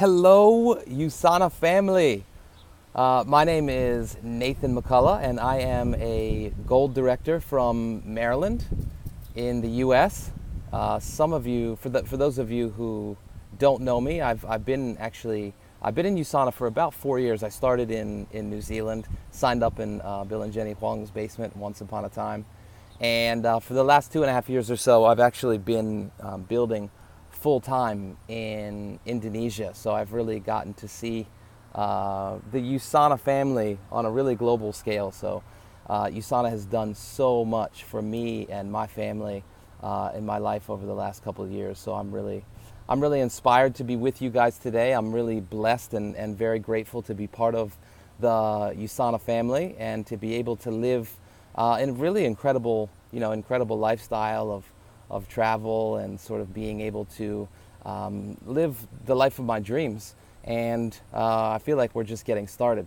Hello, USANA family. My name is Nathan McCullough, and I am a gold director from Maryland in the U.S. Some of you, for those of you who don't know me, I've been in USANA for about 4 years. I started in New Zealand, signed up in Bill and Jenny Huang's basement once upon a time, and for the last 2.5 years or so, I've actually been building full-time in Indonesia. So I've really gotten to see the USANA family on a really global scale. So USANA has done so much for me and my family in my life over the last couple of years. So I'm really inspired to be with you guys today. I'm really blessed and very grateful to be part of the USANA family and to be able to live in a really incredible lifestyle of travel and sort of being able to live the life of my dreams. And I feel like we're just getting started.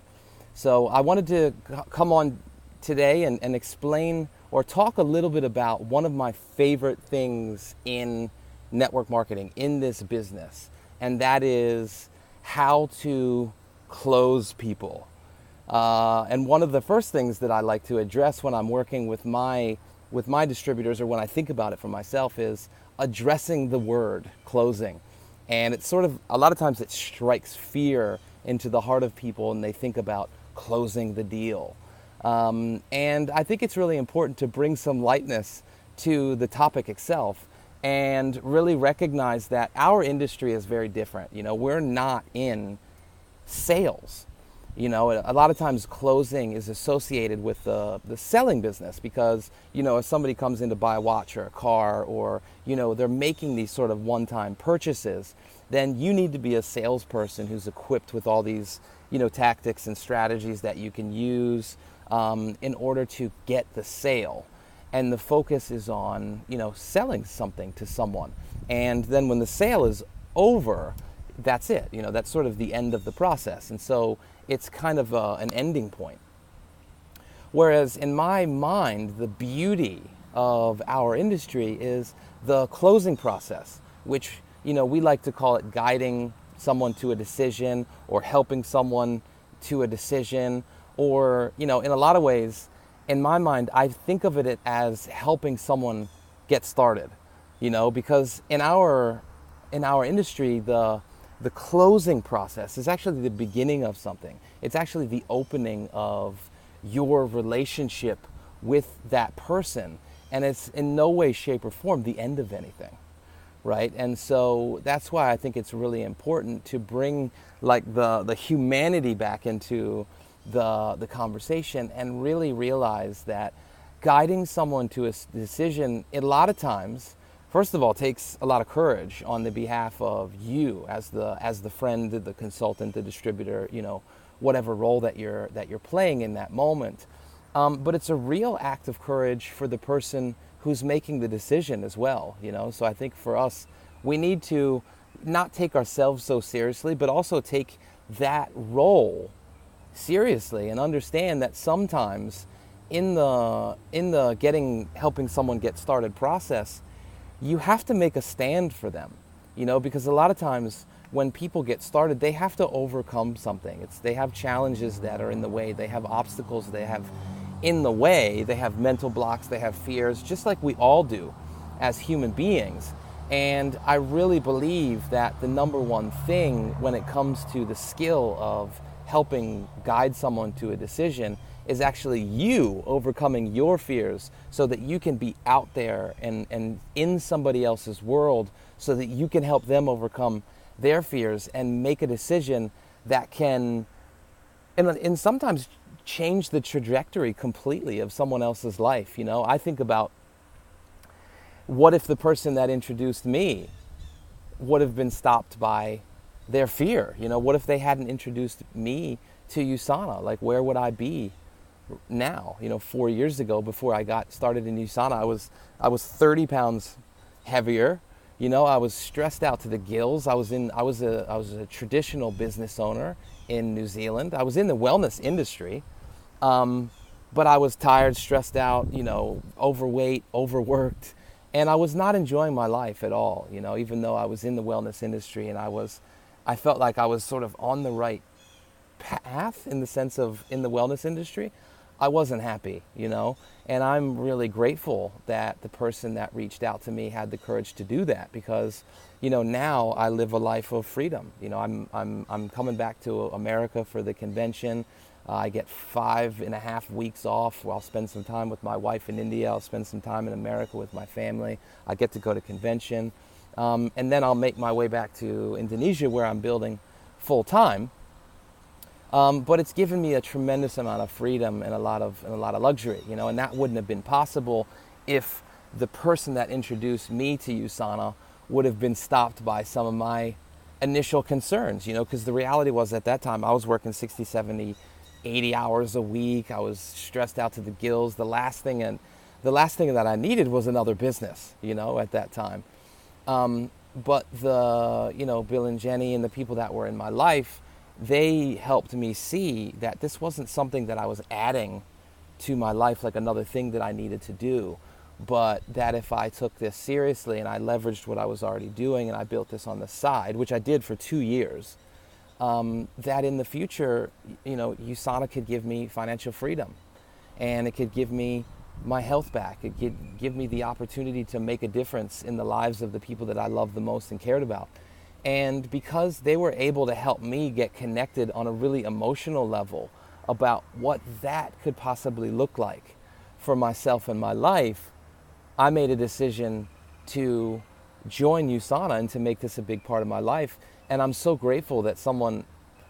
So I wanted to come on today and explain or talk a little bit about one of my favorite things in network marketing, in this business, and that is how to close people. And one of the first things that I like to address when I'm working with my distributors, or when I think about it for myself, is addressing the word closing. And it's sort of, a lot of times it strikes fear into the heart of people and they think about closing the deal. And I think it's really important to bring some lightness to the topic itself and really recognize that our industry is very different. We're not in sales. A lot of times closing is associated with the selling business because, if somebody comes in to buy a watch or a car, or, they're making these sort of one-time purchases, then you need to be a salesperson who's equipped with all these, tactics and strategies that you can use in order to get the sale. And the focus is on, selling something to someone. And then when the sale is over, that's it. That's sort of the end of the process. And so it's kind of an ending point. Whereas in my mind, the beauty of our industry is the closing process, which, we like to call it guiding someone to a decision or helping someone to a decision, or, in a lot of ways, in my mind, I think of it as helping someone get started, because in our industry, the closing process is actually the beginning of something. It's actually the opening of your relationship with that person. And it's in no way, shape, or form the end of anything, right? And so that's why I think it's really important to bring the humanity back into the conversation and really realize that guiding someone to a decision, a lot of times, first of all, takes a lot of courage on the behalf of you as the friend, the consultant, the distributor, whatever role that you're playing in that moment. But it's a real act of courage for the person who's making the decision as well. So I think for us, we need to not take ourselves so seriously, but also take that role seriously and understand that sometimes in the helping someone get started process, you have to make a stand for them, because a lot of times when people get started, they have to overcome something. They have challenges that are in the way. They have obstacles they have in the way. They have mental blocks. They have fears, just like we all do as human beings. And I really believe that the number one thing when it comes to the skill of helping guide someone to a decision is actually you overcoming your fears so that you can be out there and in somebody else's world so that you can help them overcome their fears and make a decision that can, and sometimes change the trajectory completely of someone else's life. I think about, what if the person that introduced me would have been stopped by their fear? What if they hadn't introduced me to USANA? Like, where would I be now? 4 years ago, before I got started in USANA, I was 30 pounds heavier. I was stressed out to the gills. I was a traditional business owner in New Zealand. I was in the wellness industry, but I was tired, stressed out, overweight, overworked, and I was not enjoying my life at all. Even though I was in the wellness industry and I was I felt like I was sort of on the right path in the sense of in the wellness industry, I wasn't happy, and I'm really grateful that the person that reached out to me had the courage to do that, because, now I live a life of freedom. I'm coming back to America for the convention. I get 5.5 weeks off where I'll spend some time with my wife in India. I'll spend some time in America with my family. I get to go to convention. And then I'll make my way back to Indonesia, where I'm building full time. But it's given me a tremendous amount of freedom and a lot of luxury, and that wouldn't have been possible if the person that introduced me to USANA would have been stopped by some of my initial concerns, because the reality was at that time I was working 60, 70, 80 hours a week. I was stressed out to the gills. The last thing that I needed was another business, at that time. But Bill and Jenny and the people that were in my life, they helped me see that this wasn't something that I was adding to my life, like another thing that I needed to do, but that if I took this seriously and I leveraged what I was already doing and I built this on the side, which I did for 2 years, that in the future, USANA could give me financial freedom, and it could give me my health back. It could give me the opportunity to make a difference in the lives of the people that I loved the most and cared about. And because they were able to help me get connected on a really emotional level about what that could possibly look like for myself and my life, I made a decision to join USANA and to make this a big part of my life. And I'm so grateful that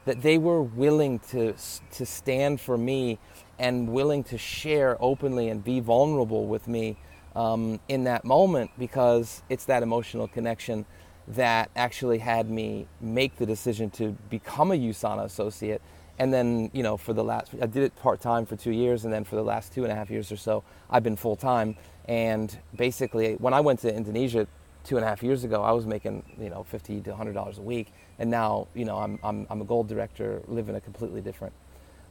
they were willing to stand for me and willing to share openly and be vulnerable with me in that moment, because it's that emotional connection that actually had me make the decision to become a USANA associate. And then, I did it part-time for 2 years, and then for the last 2.5 years or so, I've been full-time. And basically, when I went to Indonesia 2.5 years ago, I was making, $50 to $100 a week. And now, I'm a gold director living a completely different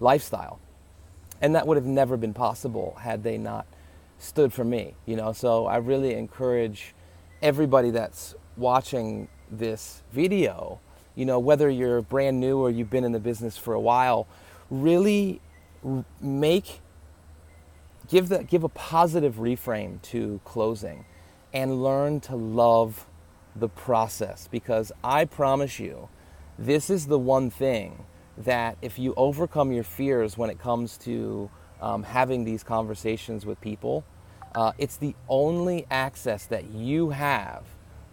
lifestyle. And that would have never been possible had they not stood for me, So I really encourage everybody that's watching this video, whether you're brand new or you've been in the business for a while, really give a positive reframe to closing and learn to love the process, because I promise you, this is the one thing that if you overcome your fears when it comes to having these conversations with people, it's the only access that you have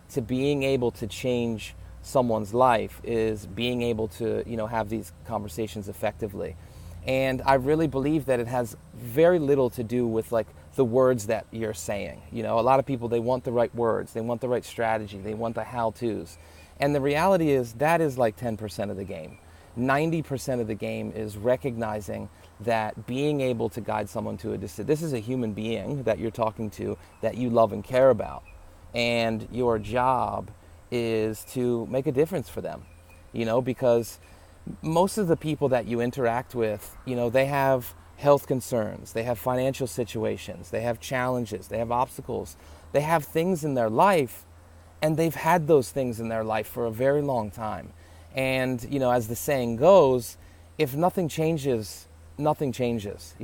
to being able to change someone's life, is being able to, have these conversations effectively. And I really believe that it has very little to do with like the words that you're saying. A lot of people, they want the right words, they want the right strategy, they want the how-tos. And the reality is that is like 10% of the game. 90% of the game is recognizing that being able to guide someone to a decision. This is a human being that you're talking to, that you love and care about. And your job is to make a difference for them, because most of the people that you interact with, they have health concerns, they have financial situations, they have challenges, they have obstacles, they have things in their life, and they've had those things in their life for a very long time. And, as the saying goes, if nothing changes, nothing changes,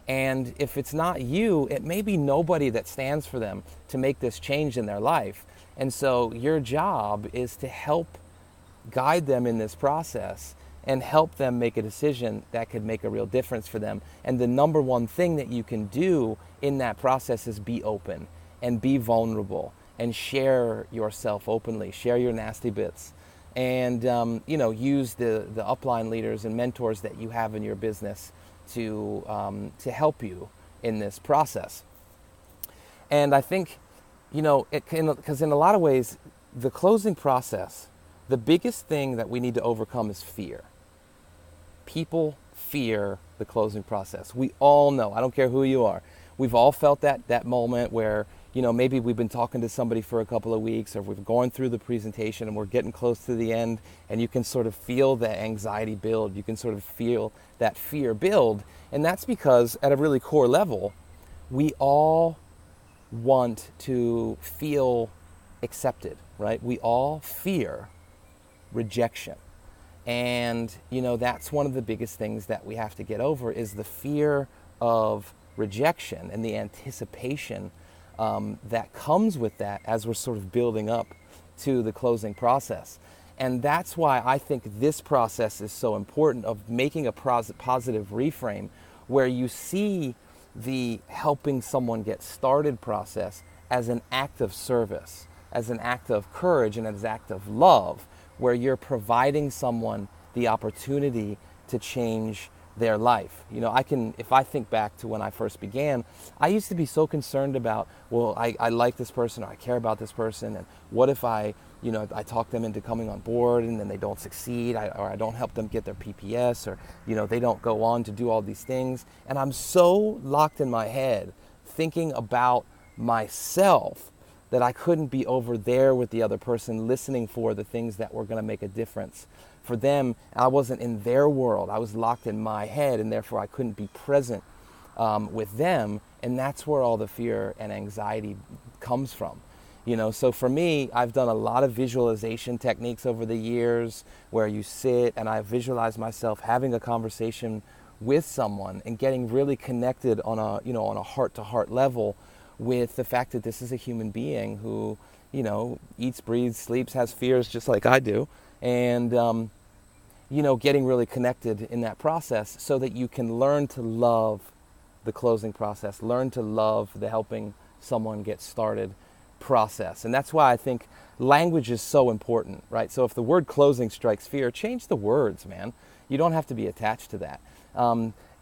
And if it's not you, it may be nobody that stands for them to make this change in their life. And so your job is to help guide them in this process and help them make a decision that could make a real difference for them. And the number one thing that you can do in that process is be open and be vulnerable and share yourself openly, share your nasty bits. And, use the upline leaders and mentors that you have in your business to help you in this process. And I think, because in a lot of ways, the closing process, the biggest thing that we need to overcome is fear. People fear the closing process. We all know, I don't care who you are, we've all felt that moment where, maybe we've been talking to somebody for a couple of weeks, or we're going through the presentation and we're getting close to the end, and you can sort of feel the anxiety build. You can sort of feel that fear build. And that's because at a really core level, we all want to feel accepted, right? We all fear rejection. And, that's one of the biggest things that we have to get over is the fear of rejection and the anticipation that comes with that as we're sort of building up to the closing process. And that's why I think this process is so important, of making a positive reframe where you see the helping someone get started process as an act of service, as an act of courage, and as an act of love, where you're providing someone the opportunity to change their life. If I think back to when I first began, I used to be so concerned about, well, I like this person, or I care about this person, and what if I talk them into coming on board and then they don't succeed, or I don't help them get their PPS, or, they don't go on to do all these things. And I'm so locked in my head thinking about myself that I couldn't be over there with the other person listening for the things that were going to make a difference for them. I wasn't in their world. I was locked in my head, and therefore I couldn't be present with them. And that's where all the fear and anxiety comes from. So for me, I've done a lot of visualization techniques over the years where you sit and I visualize myself having a conversation with someone and getting really connected on a heart-to-heart level with the fact that this is a human being who, eats, breathes, sleeps, has fears just like I do. And, getting really connected in that process so that you can learn to love the closing process, learn to love the helping someone get started process. And that's why I think language is so important, right? So if the word closing strikes fear, change the words, man. You don't have to be attached to that.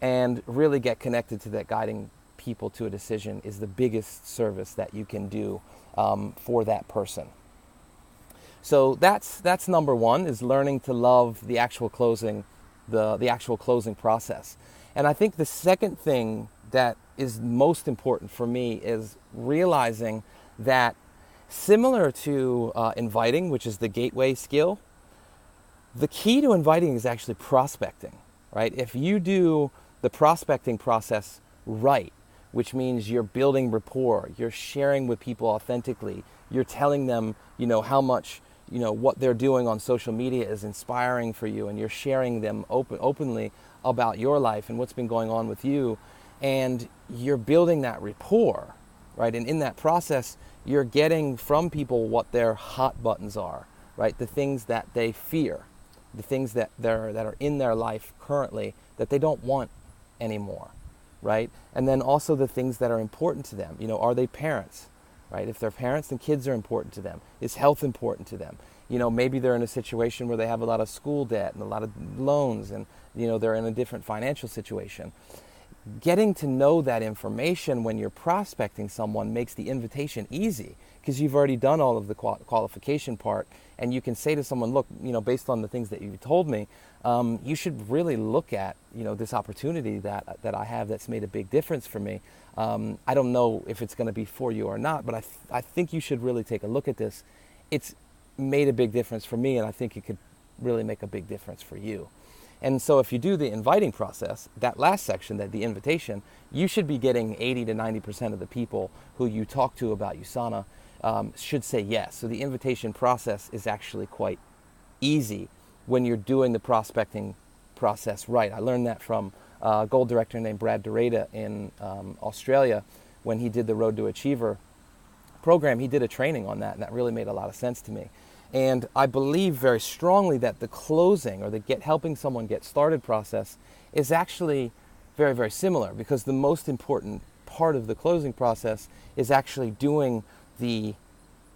And really get connected to that. Guiding people to a decision is the biggest service that you can do for that person. So that's number one, is learning to love the actual closing, the actual closing process. And I think the second thing that is most important for me is realizing that, similar to inviting, which is the gateway skill, the key to inviting is actually prospecting, right? If you do the prospecting process right, which means you're building rapport, you're sharing with people authentically, you're telling them, how much, what they're doing on social media is inspiring for you, and you're sharing them openly about your life and what's been going on with you, and you're building that rapport, right? And in that process, you're getting from people what their hot buttons are, right? The things that they fear, the things that are in their life currently that they don't want anymore, right? And then also the things that are important to them. Are they parents, right? If they're parents, then kids are important to them. Is health important to them? Maybe they're in a situation where they have a lot of school debt and a lot of loans, and, they're in a different financial situation. Getting to know that information when you're prospecting someone makes the invitation easy, because you've already done all of the qualification part, and you can say to someone, look, based on the things that you told me, you should really look at, this opportunity that I have that's made a big difference for me. I don't know if it's going to be for you or not, but I think you should really take a look at this. It's made a big difference for me, and I think it could really make a big difference for you. And so if you do the inviting process, that last section, the invitation, you should be getting 80 to 90% of the people who you talk to about USANA should say yes. So the invitation process is actually quite easy when you're doing the prospecting process right. I learned that from a gold director named Director in Australia. When he did the Road to Achiever program, he did a training on that, and that really made a lot of sense to me. And I believe very strongly that the closing, or the helping someone get started process, is actually very, very similar, because the most important part of the closing process is actually doing the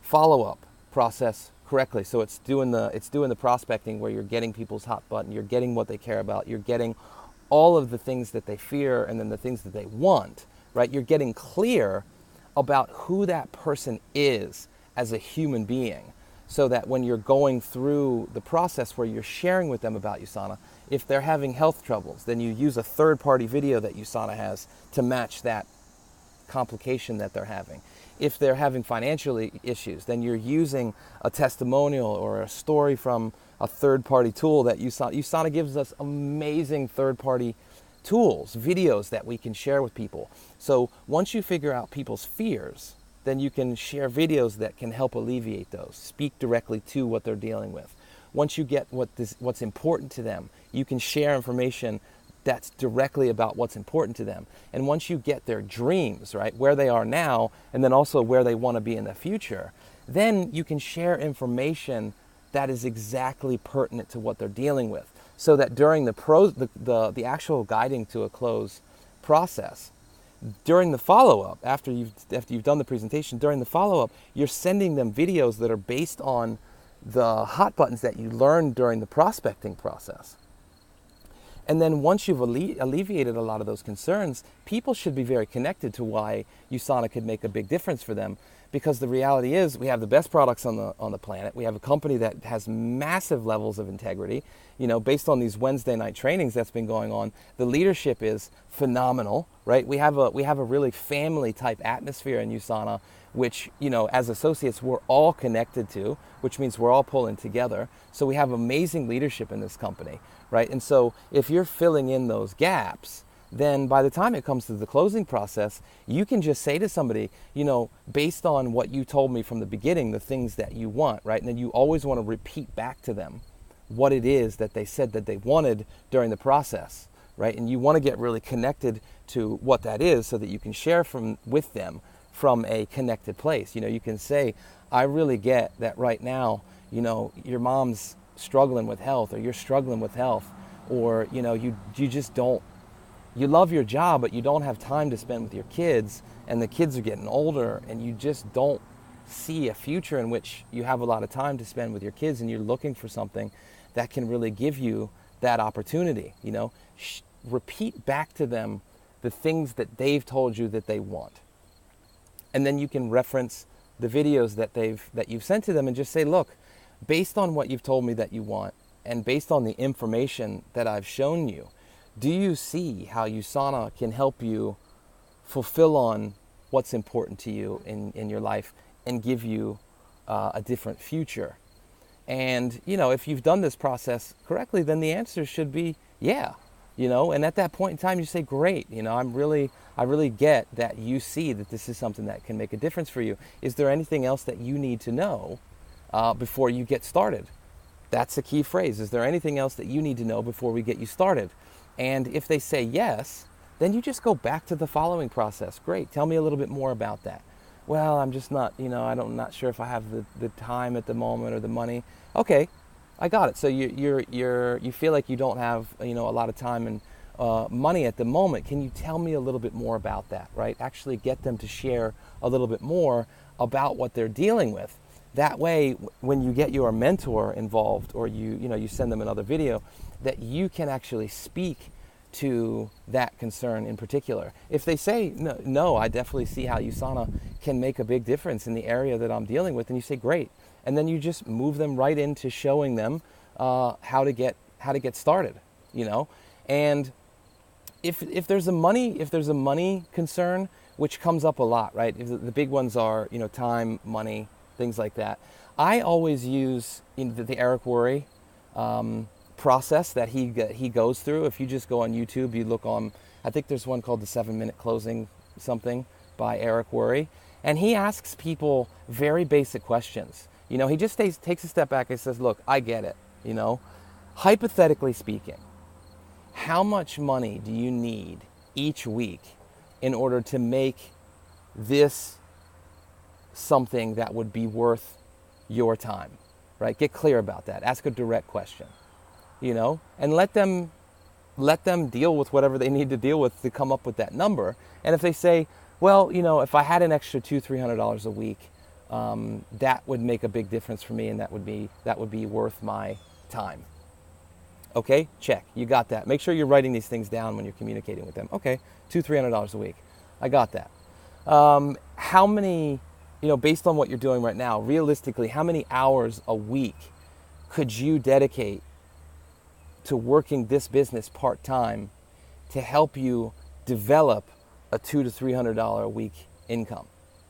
follow-up process correctly. So it's doing the prospecting, where you're getting people's hot button, you're getting what they care about, you're getting all of the things that they fear, and then the things that they want, right? You're getting clear about who that person is as a human being, so that when you're going through the process where you're sharing with them about USANA, if they're having health troubles, then you use a third-party video that USANA has to match that complication that they're having. If they're having financial issues, then you're using a testimonial or a story from a third-party tool that USANA gives us amazing third-party tools, videos that we can share with people. So once you figure out people's fears, then you can share videos that can help alleviate those, speak directly to what they're dealing with. once you get what's important to them, you can share information that's directly about what's important to them. And once you get their dreams, right, where they are now, and then also where they want to be in the future, then you can share information that is exactly pertinent to what they're dealing with. So that during the actual guiding to a close process, during the follow-up, after you've done the presentation, during the follow-up, you're sending them videos that are based on the hot buttons that you learned during the prospecting process. And then once you've alleviated a lot of those concerns, people should be very connected to why USANA could make a big difference for them. Because the reality is, we have the best products on the planet. We have a company that has massive levels of integrity. You know, based on these Wednesday night trainings that's been going on, the leadership is phenomenal, right? We have a really family type atmosphere in USANA, which, you know, as associates, we're all connected to, which means we're all pulling together. So we have amazing leadership in this company, right? And so if you're filling in those gaps, then by the time it comes to the closing process, you can just say to somebody, you know, based on what you told me from the beginning, the things that you want, right? And then you always want to repeat back to them what it is that they said that they wanted during the process, right? And you want to get really connected to what that is so that you can share with them from a connected place. You know, you can say, I really get that right now, you know, your mom's struggling with health, or you're struggling with health, or, you know, you just don't, you love your job, but you don't have time to spend with your kids, and the kids are getting older, and you just don't see a future in which you have a lot of time to spend with your kids, and you're looking for something that can really give you that opportunity. You know, repeat back to them the things that they've told you that they want. And then you can reference the videos that you've sent to them and just say, look, based on what you've told me that you want, and based on the information that I've shown you, do you see how USANA can help you fulfill on what's important to you in your life and give you a different future? And, you know, if you've done this process correctly, then the answer should be yeah, you know, and at that point in time you say, great, you know, I really get that you see that this is something that can make a difference for you. Is there anything else that you need to know before you get started? That's a key phrase. Is there anything else that you need to know before we get you started? And if they say yes, then you just go back to the following process. Great, tell me a little bit more about that. Well, I'm just not, you know, I'm not sure if I have the time at the moment or the money. Okay, I got it. So you feel like you don't have, you know, a lot of time and money at the moment. Can you tell me a little bit more about that, right? Actually get them to share a little bit more about what they're dealing with. That way, when you get your mentor involved, or you send them another video, that you can actually speak to that concern in particular. If they say, no, I definitely see how USANA can make a big difference in the area that I'm dealing with, and you say, great. And then you just move them right into showing them how to get started, you know. And if there's a money concern, which comes up a lot, right? If the big ones are, you know, time, money, things like that. I always use the Eric Worre process that he goes through. If you just go on YouTube, you look on, I think there's one called the 7-Minute Closing something by Eric Worre, and he asks people very basic questions. You know, he just takes a step back and says, look, I get it, you know, hypothetically speaking, how much money do you need each week in order to make this something that would be worth your time, right? Get clear about that. Ask a direct question, you know, and let them deal with whatever they need to deal with to come up with that number. And if they say, well, you know, if I had an extra $200-300 a week, that would make a big difference for me, and that would be worth my time. Okay, check. You got that. Make sure you're writing these things down when you're communicating with them. Okay, $200-300 a week. I got that. How many, you know, based on what you're doing right now, realistically, how many hours a week could you dedicate to working this business part-time to help you develop a $200-300 a week income?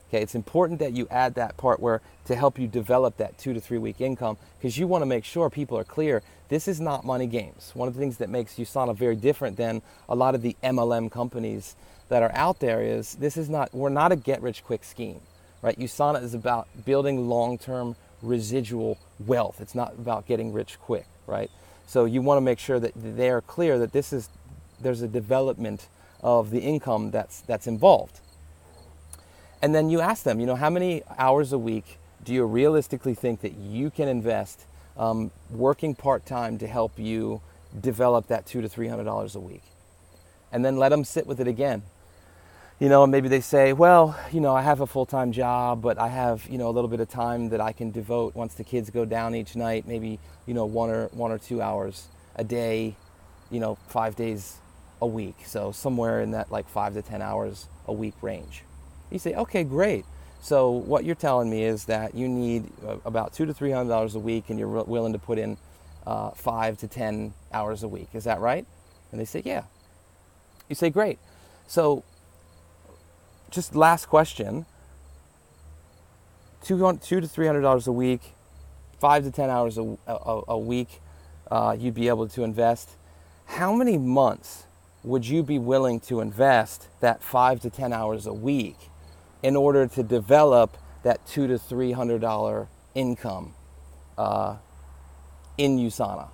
Okay, it's important that you add that part where to help you develop that 2 to 3 week income, because you want to make sure people are clear. This is not money games. One of the things that makes USANA very different than a lot of the MLM companies that are out there is we're not a get-rich-quick scheme, right? USANA is about building long-term residual wealth. It's not about getting rich quick, right? So you want to make sure that they're clear that there's a development of the income that's involved. And then you ask them, how many hours a week do you realistically think that you can invest working part-time to help you develop that $200 to $300 a week? And then let them sit with it again. Maybe they say, well, I have a full-time job, but I have, a little bit of time that I can devote once the kids go down each night, maybe, 1 or 2 hours a day, 5 days a week. So somewhere in that like 5 to 10 hours a week range. You say, okay, great. So what you're telling me is that you need about $200 to $300 a week, and you're willing to put in 5 to 10 hours a week. Is that right? And they say, yeah. You say, great. So just last question, $200 to $300 a week, 5 to 10 hours a week you'd be able to invest. How many months would you be willing to invest that 5 to 10 hours a week in order to develop that $200 to $300 income in USANA,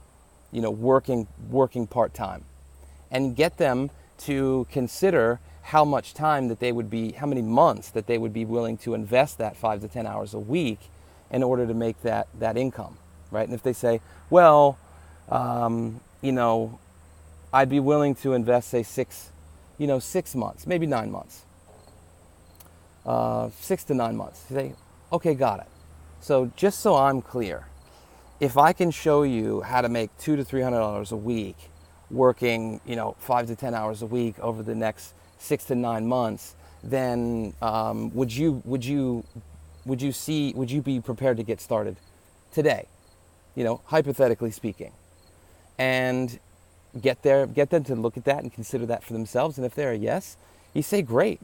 working part-time, and get them to consider how much time that how many months that they would be willing to invest that 5 to 10 hours a week in order to make that income, right? And if they say, well, I'd be willing to invest, say 6 months, maybe 9 months, 6 to 9 months. You say, okay, got it. So just so I'm clear, if I can show you how to make $200 to $300 a week, working, 5 to 10 hours a week over the next 6 to 9 months, then would you be prepared to get started today? Hypothetically speaking, and get them to look at that and consider that for themselves. And if they're a yes, you say, great.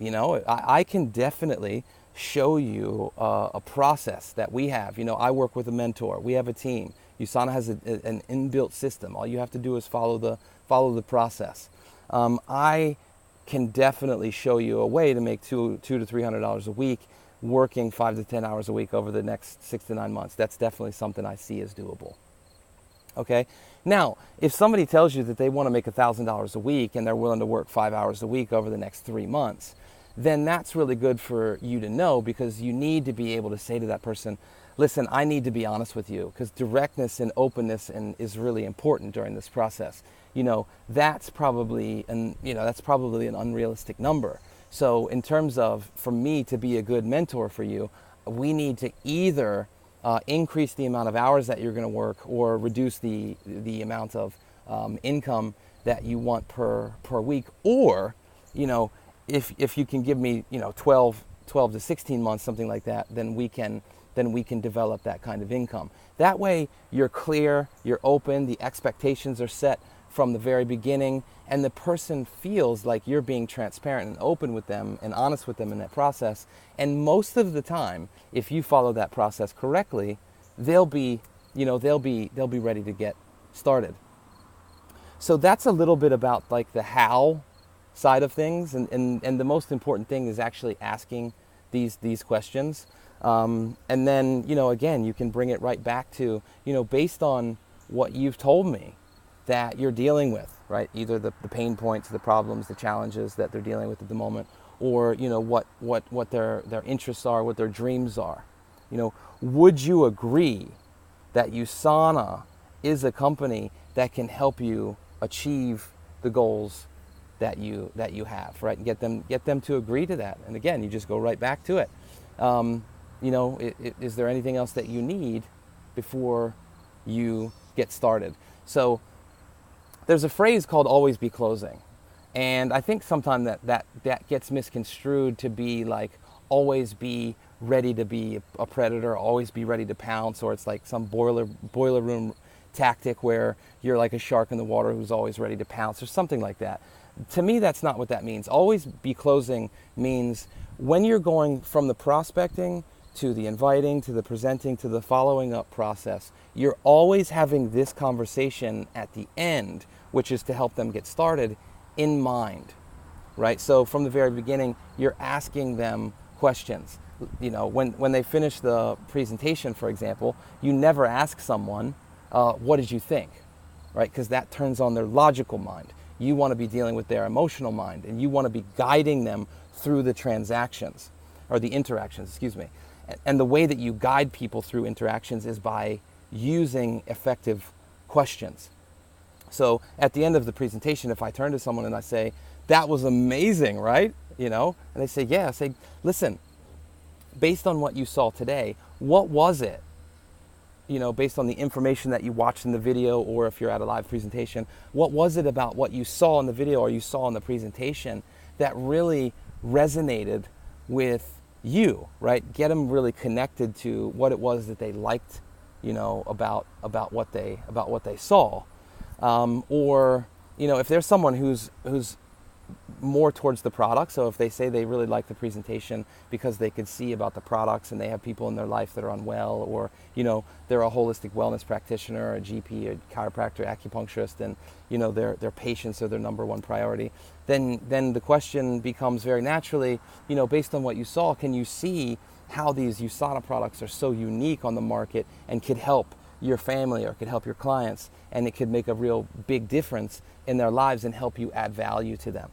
I can definitely show you a process that we have. I work with a mentor. We have a team. USANA has an inbuilt system. All you have to do is follow the process. I can definitely show you a way to make $200 to $300 a week, working 5 to 10 hours a week over the next 6 to 9 months. That's definitely something I see as doable. Okay. Now, if somebody tells you that they want to make $1,000 a week and they're willing to work 5 hours a week over the next 3 months, then that's really good for you to know, because you need to be able to say to that person, listen, I need to be honest with you, because directness and openness is really important during this process. That's probably an unrealistic number. So in terms of, for me to be a good mentor for you, we need to either increase the amount of hours that you're going to work, or reduce the amount of income that you want per week. Or, if you can give me 12 to 16 months, something like that, then we can develop that kind of income. That way you're clear, you're open, the expectations are set from the very beginning, and the person feels like you're being transparent and open with them and honest with them in that process. And most of the time, if you follow that process correctly, they'll be ready to get started. So that's a little bit about like the how side of things, and the most important thing is actually asking these questions. And then, again, you can bring it right back to, based on what you've told me that you're dealing with, right? Either the pain points, the problems, the challenges that they're dealing with at the moment, or, what their interests are, what their dreams are. Would you agree that USANA is a company that can help you achieve the goals that you have, right? And get them to agree to that. And again, you just go right back to it. Is there anything else that you need before you get started? So there's a phrase called always be closing. And I think sometimes that gets misconstrued to be like always be ready to be a predator, always be ready to pounce, or it's like some boiler room tactic where you're like a shark in the water who's always ready to pounce, or something like that. To me, that's not what that means. Always be closing means when you're going from the prospecting to the inviting, to the presenting, to the following up process, you're always having this conversation at the end, which is to help them get started, in mind, right? So from the very beginning, you're asking them questions. when they finish the presentation, for example, you never ask someone, what did you think, right? Because that turns on their logical mind. You want to be dealing with their emotional mind, and you want to be guiding them through the transactions, or the interactions, excuse me. And the way that you guide people through interactions is by using effective questions. So at the end of the presentation, if I turn to someone and I say, that was amazing, right? And they say, yeah, I say, listen, based on what you saw today, what was it? Based on the information that you watched in the video, or if you're at a live presentation, what was it about what you saw in the video or you saw in the presentation that really resonated with you, right? Get them really connected to what it was that they liked, about what they saw. Or if there's someone who's more towards the product, so if they say they really like the presentation because they could see about the products and they have people in their life that are unwell, or they're a holistic wellness practitioner, a GP, a chiropractor, acupuncturist, and their patients are their number one priority, then the question becomes very naturally, based on what you saw, can you see how these USANA products are so unique on the market and could help your family or could help your clients, and it could make a real big difference in their lives and help you add value to them,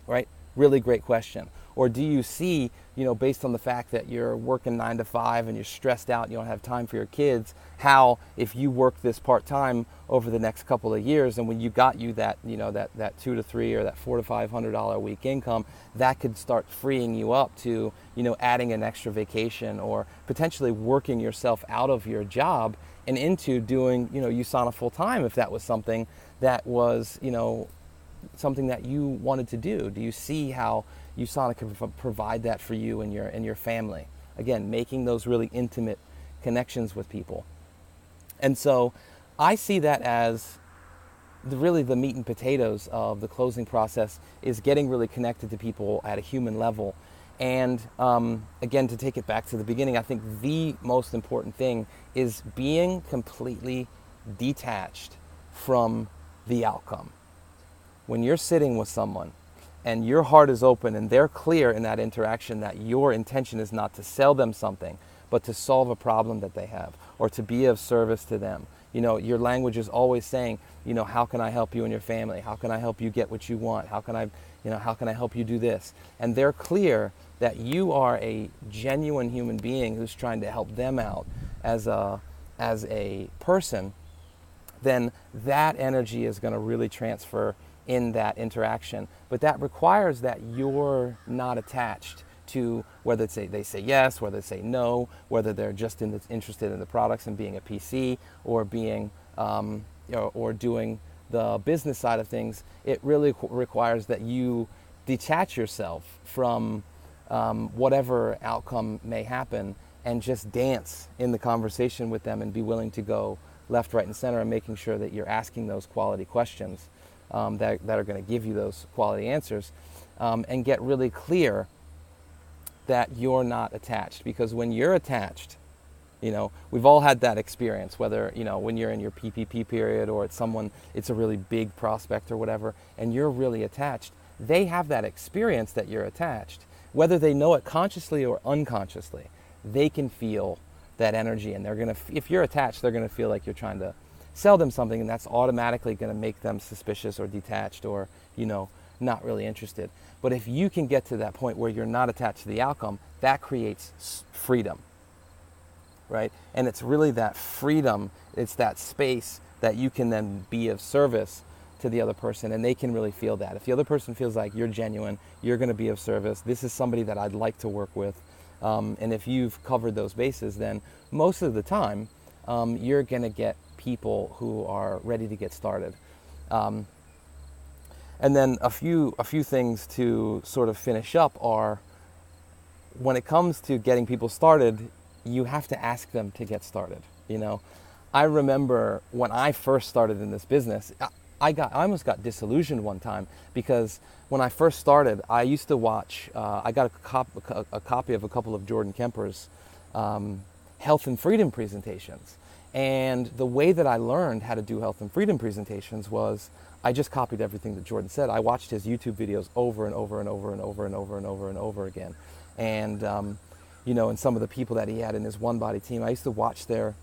right? Really great question. Or do you see, based on the fact that you're working 9 to 5 and you're stressed out and you don't have time for your kids, how if you work this part-time over the next couple of years, and when you got that, that $2 to $3 or that $400 to $500 a week income, that could start freeing you up to, adding an extra vacation, or potentially working yourself out of your job and into doing, USANA full-time, if that was something that was, something that you wanted to do. Do you see how USANA can provide that for you and your family? Again, making those really intimate connections with people. And so I see that as really the meat and potatoes of the closing process, is getting really connected to people at a human level. And again, to take it back to the beginning, I think the most important thing is being completely detached from the outcome. When you're sitting with someone and your heart is open and they're clear in that interaction that your intention is not to sell them something, but to solve a problem that they have, or to be of service to them. Your language is always saying, how can I help you and your family? How can I help you get what you want? How can I help you do this? And they're clear that you are a genuine human being who's trying to help them out as a person. Then that energy is going to really transfer in that interaction. But that requires that you're not attached to whether they say yes, whether they say no, whether they're just interested in the products and being a PC, or being or doing the business side of things. It really requires that you detach yourself from whatever outcome may happen, and just dance in the conversation with them and be willing to go left, right, and center, and making sure that you're asking those quality questions that are going to give you those quality answers, and get really clear that you're not attached. Because when you're attached, we've all had that experience, whether, when you're in your PPP period, or it's a really big prospect or whatever, and you're really attached, they have that experience that you're attached. Whether they know it consciously or unconsciously, they can feel that energy, and if you're attached, they're going to feel like you're trying to sell them something, and that's automatically going to make them suspicious or detached, or not really interested. But if you can get to that point where you're not attached to the outcome, that creates freedom, right? And it's really that freedom, it's that space that you can then be of service to the other person, and they can really feel that. If the other person feels like you're genuine, you're going to be of service, this is somebody that I'd like to work with, and if you've covered those bases, then most of the time you're going to get people who are ready to get started. And then a few things to sort of finish up are, when it comes to getting people started, you have to ask them to get started. I remember when I first started in this business, I almost got disillusioned one time, because when I first started, I used to watch, I got a copy of a couple of Jordan Kemper's health and freedom presentations. And the way that I learned how to do health and freedom presentations was I just copied everything that Jordan said. I watched his YouTube videos over and over and over and over and over and over and over again. And and some of the people that he had in his one body team. I used to watch the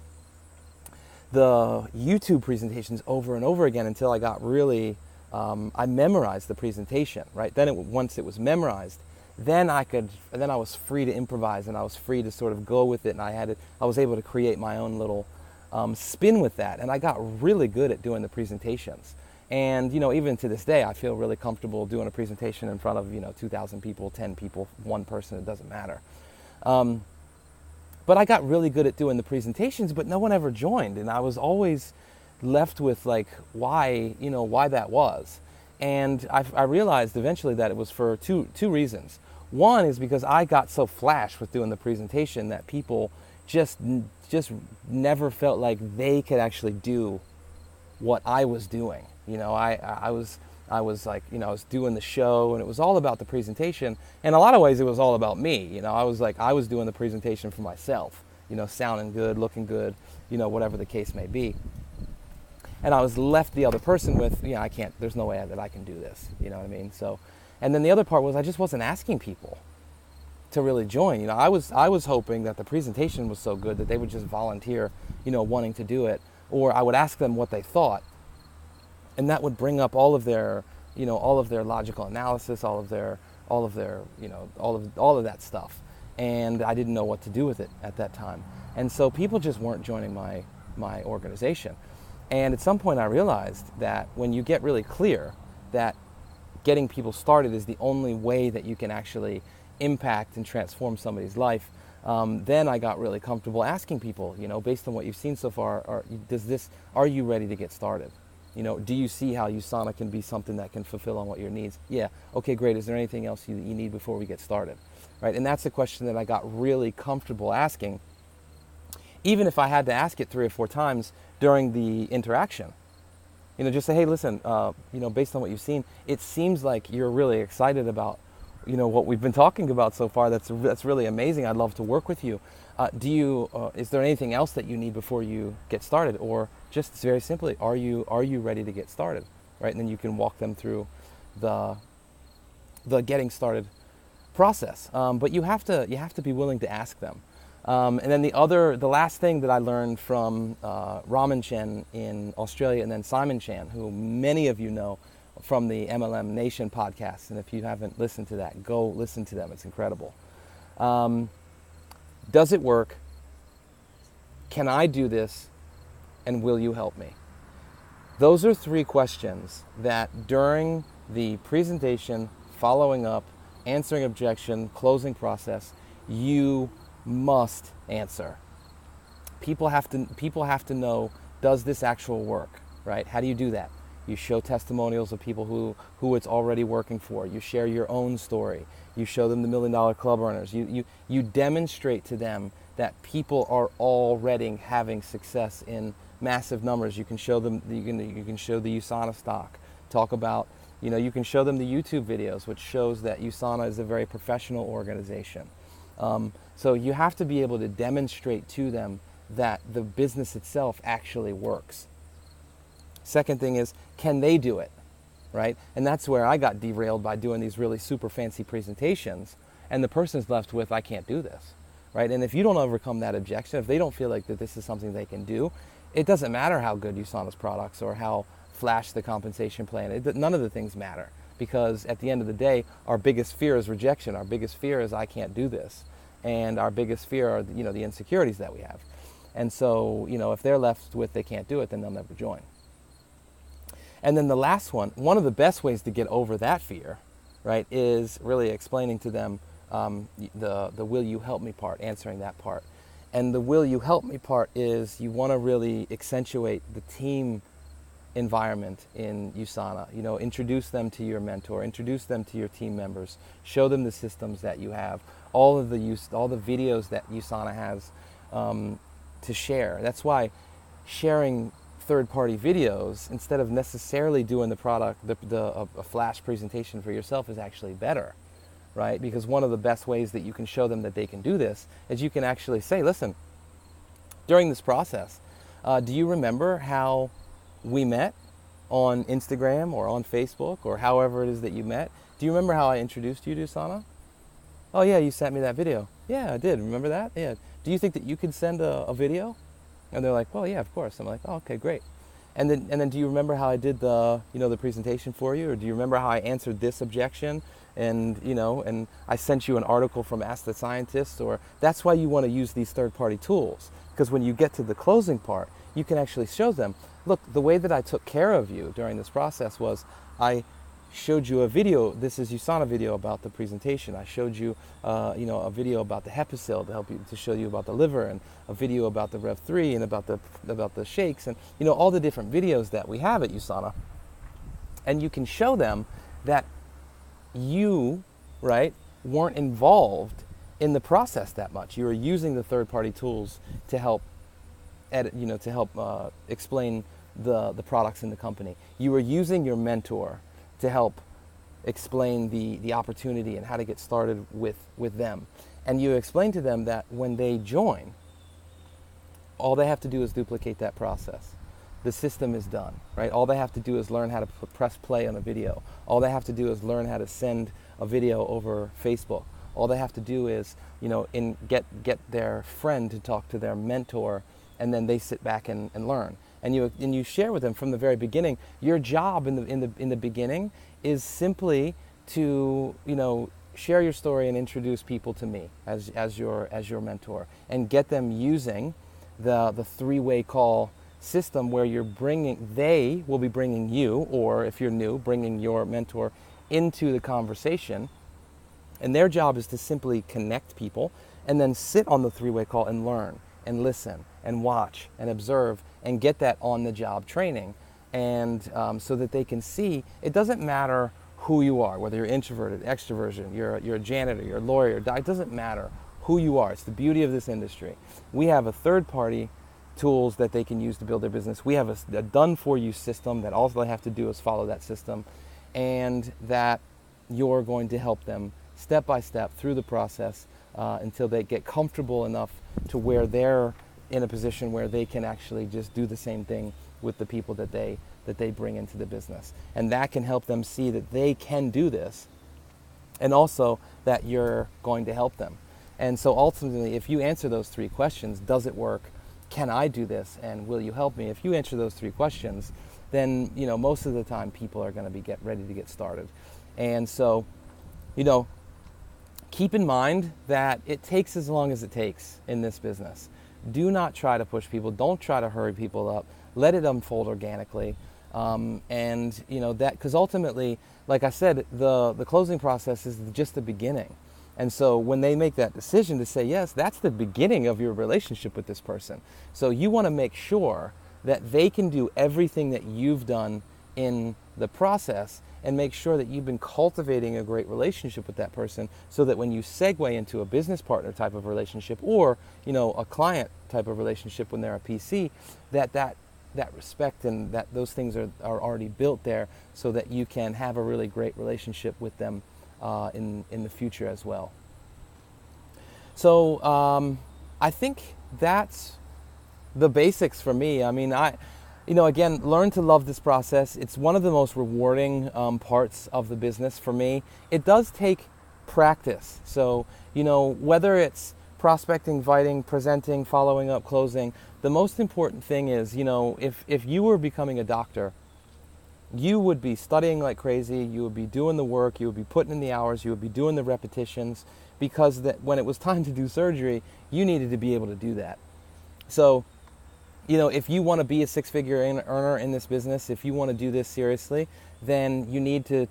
YouTube presentations over and over again until I got really, I memorized the presentation, right? Then once it was memorized, then I was free to improvise, and I was free to sort of go with it, and I was able to create my own little spin with that, and I got really good at doing the presentations. And even to this day, I feel really comfortable doing a presentation in front of 2,000 people, 10 people, one person. It doesn't matter. But I got really good at doing the presentations, but no one ever joined, and I was always left with like why that was. And I realized eventually that it was for two reasons. One is because I got so flash with doing the presentation that people just never felt like they could actually do what I was doing. I was like, I was doing the show, and it was all about the presentation. In a lot of ways, it was all about me. I was doing the presentation for myself, sounding good, looking good, whatever the case may be. And I was left the other person with, I can't, there's no way that I can do this. You know what I mean? So, and then the other part was I just wasn't asking people to really join. I was hoping that the presentation was so good that they would just volunteer, wanting to do it, or I would ask them what they thought. And that would bring up all of their logical analysis, all of that stuff. And I didn't know what to do with it at that time. And so people just weren't joining my organization. And at some point I realized that when you get really clear that getting people started is the only way that you can actually impact and transform somebody's life, then I got really comfortable asking people, based on what you've seen so far, are you ready to get started? Do you see how USANA can be something that can fulfill on what your needs? Yeah. Okay, great. Is there anything else you need before we get started? Right? And that's a question that I got really comfortable asking, even if I had to ask it 3 or 4 times during the interaction. Just say, hey, listen, based on what you've seen, it seems like you're really excited about, what we've been talking about so far. That's really amazing. I'd love to work with you. Is there anything else that you need before you get started? Or just very simply, are you ready to get started? Right? And then you can walk them through the getting started process. But you have to be willing to ask them. And then the last thing that I learned from Raman Chen in Australia, and then Simon Chan, who many of you know from the MLM Nation podcast. And if you haven't listened to that, go listen to them. It's incredible. Does it work? Can I do this? And will you help me? Those are 3 questions that during the presentation, following up, answering objection, closing process, you must answer. People have to know, does this actual work, right? How do you do that? You show testimonials of people who it's already working for. You share your own story. You show them the $1 Million Club earners. You demonstrate to them that people are already having success in massive numbers. You can show them, you can show the USANA stock. Talk about, you can show them the YouTube videos, which shows that USANA is a very professional organization. So you have to be able to demonstrate to them that the business itself actually works. Second thing is, can they do it, right? And that's where I got derailed by doing these really super fancy presentations, and the person's left with, I can't do this, right? And if you don't overcome that objection, if they don't feel like that this is something they can do, it doesn't matter how good USANA's products or how flash the compensation plan. None of the things matter, because at the end of the day, our biggest fear is rejection. Our biggest fear is I can't do this. And our biggest fear are the insecurities that we have. And so, if they're left with they can't do it, then they'll never join. And then the last one of the best ways to get over that fear, right, is really explaining to them the will you help me part, answering that part. And the will you help me part is you want to really accentuate the team environment in USANA. Introduce them to your mentor, introduce them to your team members, show them the systems that you have, all the videos that USANA has to share. That's why sharing third-party videos instead of necessarily doing the product, a flash presentation for yourself is actually better, right? Because one of the best ways that you can show them that they can do this is you can actually say, listen, during this process, do you remember how we met on Instagram or on Facebook or however it is that you met? Do you remember how I introduced you to USANA? Oh yeah, you sent me that video. Yeah, I did. Remember that? Yeah. Do you think that you could send a video? And they're like, well, yeah, of course. I'm like, oh, okay, great. And then do you remember how I did the presentation for you? Or do you remember how I answered this objection? And I sent you an article from Ask the Scientist. Or that's why you want to use these third-party tools. Because when you get to the closing part, you can actually show them, look, the way that I took care of you during this process was I showed you a video. This is USANA video about the presentation. I showed you, a video about the Hepicil to show you about the liver, and a video about the Rev 3 and about the shakes, and all the different videos that we have at USANA. And you can show them that you, right, weren't involved in the process that much. You were using the third-party tools to help edit, to help explain the products in the company. You were using your mentor to help explain the opportunity and how to get started with them. And you explain to them that when they join, all they have to do is duplicate that process. The system is done, right? All they have to do is learn how to press play on a video. All they have to do is learn how to send a video over Facebook. All they have to do is, get their friend to talk to their mentor, and then they sit back and learn. And you share with them from the very beginning. Your job in the beginning is simply to share your story and introduce people to me as your mentor, and get them using the three-way call system, where they will be bringing you, or if you're new, bringing your mentor into the conversation. And their job is to simply connect people, and then sit on the three-way call and learn and listen and watch and observe and get that on-the-job training. And so that they can see, it doesn't matter who you are, whether you're introverted, extroversion, you're a janitor, you're a lawyer, it doesn't matter who you are. It's the beauty of this industry. We have a third-party tools that they can use to build their business. We have a done-for-you system that all they have to do is follow that system, and that you're going to help them step by step through the process until they get comfortable enough to where they're in a position where they can actually just do the same thing with the people that they bring into the business. And that can help them see that they can do this, and also that you're going to help them. And so ultimately, if you answer those three questions, does it work? Can I do this? And will you help me? If you answer those three questions, then most of the time people are going to be ready to get started. And so, keep in mind that it takes as long as it takes in this business. Do not try to push people. Don't try to hurry people up. Let it unfold organically. Because ultimately, like I said, the closing process is just the beginning. And so when they make that decision to say yes, that's the beginning of your relationship with this person. So you want to make sure that they can do everything that you've done in the process, and make sure that you've been cultivating a great relationship with that person, so that when you segue into a business partner type of relationship, or a client type of relationship when they're a PC, that respect and that those things are already built there, so that you can have a really great relationship with them in the future as well. So I think that's the basics for me. I mean, again, learn to love this process. It's one of the most rewarding parts of the business for me. It does take practice. So, whether it's prospecting, inviting, presenting, following up, closing, the most important thing is, if you were becoming a doctor, you would be studying like crazy, you would be doing the work, you would be putting in the hours, you would be doing the repetitions, because when it was time to do surgery, you needed to be able to do that. So, if you want to be a six-figure earner in this business, if you want to do this seriously, then you need to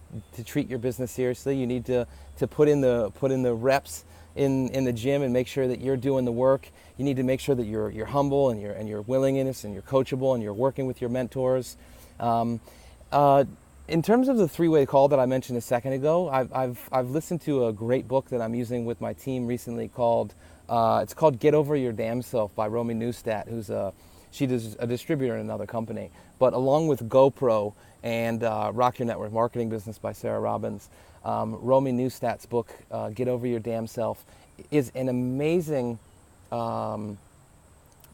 treat your business seriously. You need to put in the reps in the gym and make sure that you're doing the work. You need to make sure that you're humble and you're willingness, and you're coachable, and you're working with your mentors. In terms of the three-way call that I mentioned a second ago, I've listened to a great book that I'm using with my team recently called it's called Get Over Your Damn Self by Romy Neustadt, she's a distributor in another company. But along with GoPro and Rock Your Network Marketing Business by Sarah Robbins, Romy Neustadt's book, Get Over Your Damn Self, is an amazing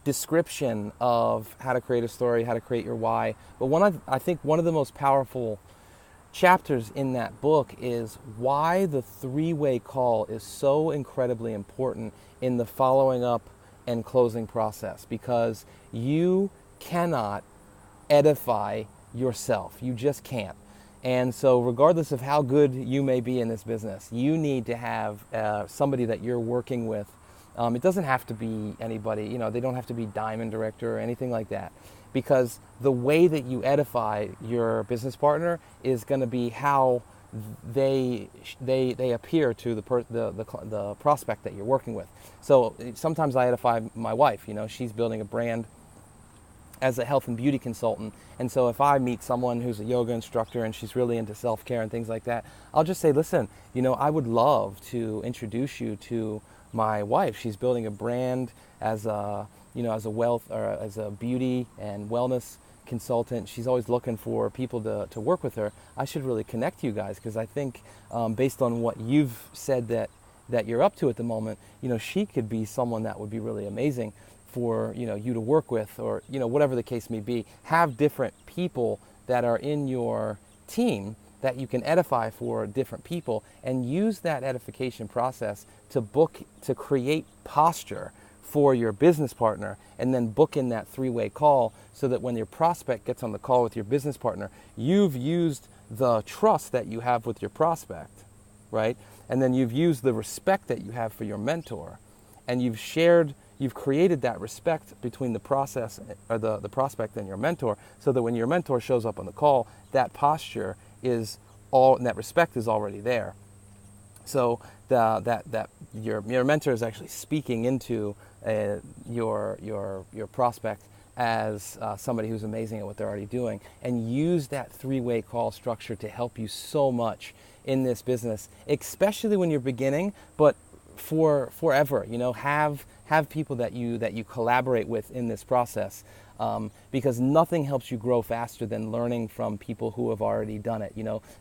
description of how to create a story, how to create your why. But I think one of the most powerful chapters in that book is why the three-way call is so incredibly important in the following up and closing process, because you cannot edify yourself. You just can't. And so regardless of how good you may be in this business, you need to have somebody that you're working with. It doesn't have to be anybody, they don't have to be Diamond Director or anything like that, because the way that you edify your business partner is going to be how they appear to the prospect that you're working with. So sometimes I edify my wife. She's building a brand as a health and beauty consultant, and so if I meet someone who's a yoga instructor and she's really into self-care and things like that, I'll just say, listen, I would love to introduce you to my wife. She's building a brand as a as a wealth or as a beauty and wellness consultant. She's always looking for people to work with her. I should really connect you guys, because I think based on what you've said that you're up to at the moment, she could be someone that would be really amazing for you to work with, or whatever the case may be. Have different people that are in your team that you can edify for different people, and use that edification process to create posture for your business partner, and then book in that three-way call, so that when your prospect gets on the call with your business partner, you've used the trust that you have with your prospect, right? And then you've used the respect that you have for your mentor, and you've created that respect between the process or the prospect and your mentor, so that when your mentor shows up on the call, that posture is all, and that respect is already there. So that your mentor is actually speaking into your prospect as somebody who's amazing at what they're already doing, and use that three-way call structure to help you so much in this business, especially when you're beginning, but forever. Have people that you collaborate with in this process, because nothing helps you grow faster than learning from people who have already done it.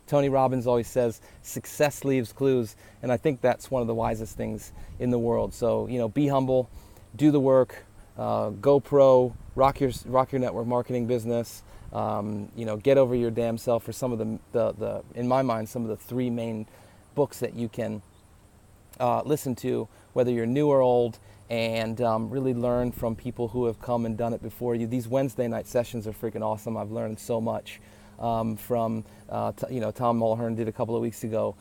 Tony Robbins always says success leaves clues, and I think that's one of the wisest things in the world. So be humble, do the work, go pro, rock your network marketing business. Get over your damn self for some of the in my mind, some of the three main books that you can listen to, whether you're new or old, and really learn from people who have come and done it before you. These Wednesday night sessions are freaking awesome. I've learned so much from Tom Mulhern did a couple of weeks ago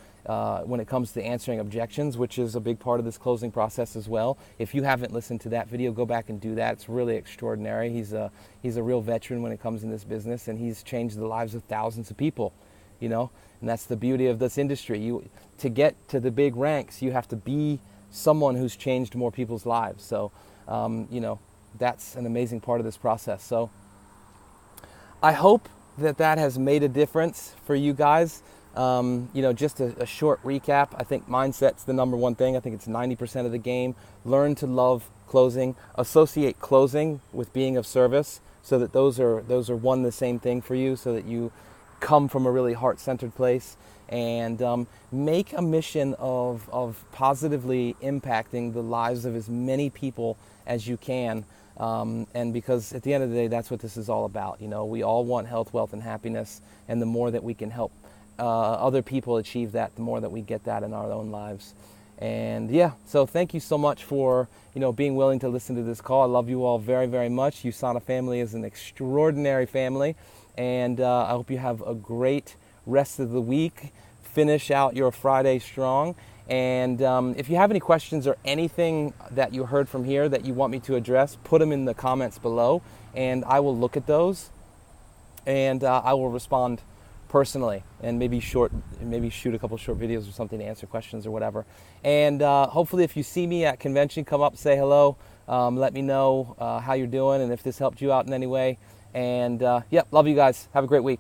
when it comes to answering objections, which is a big part of this closing process as well. If you haven't listened to that video, go back and do that. It's really extraordinary. He's a real veteran when it comes in this business, and he's changed the lives of thousands of people, and that's the beauty of this industry. To get to the big ranks, you have to be someone who's changed more people's lives. So, that's an amazing part of this process. So I hope that has made a difference for you guys. Just a short recap. I think mindset's the number one thing. I think it's 90% of the game. Learn to love closing. Associate closing with being of service, so that those are one the same thing for you, so that you come from a really heart-centered place, and make a mission of positively impacting the lives of as many people as you can. And because at the end of the day, that's what this is all about. We all want health, wealth, and happiness, and the more that we can help other people achieve that, the more that we get that in our own lives. And so thank you so much for being willing to listen to this call. I love you all very, very much. USANA family is an extraordinary family, and I hope you have a great rest of the week. Finish out your Friday strong. And if you have any questions or anything that you heard from here that you want me to address, put them in the comments below, and I will look at those, and I will respond personally, and maybe shoot a couple short videos or something to answer questions or whatever. And hopefully if you see me at convention, come up, say hello, let me know how you're doing and if this helped you out in any way. And love you guys. Have a great week.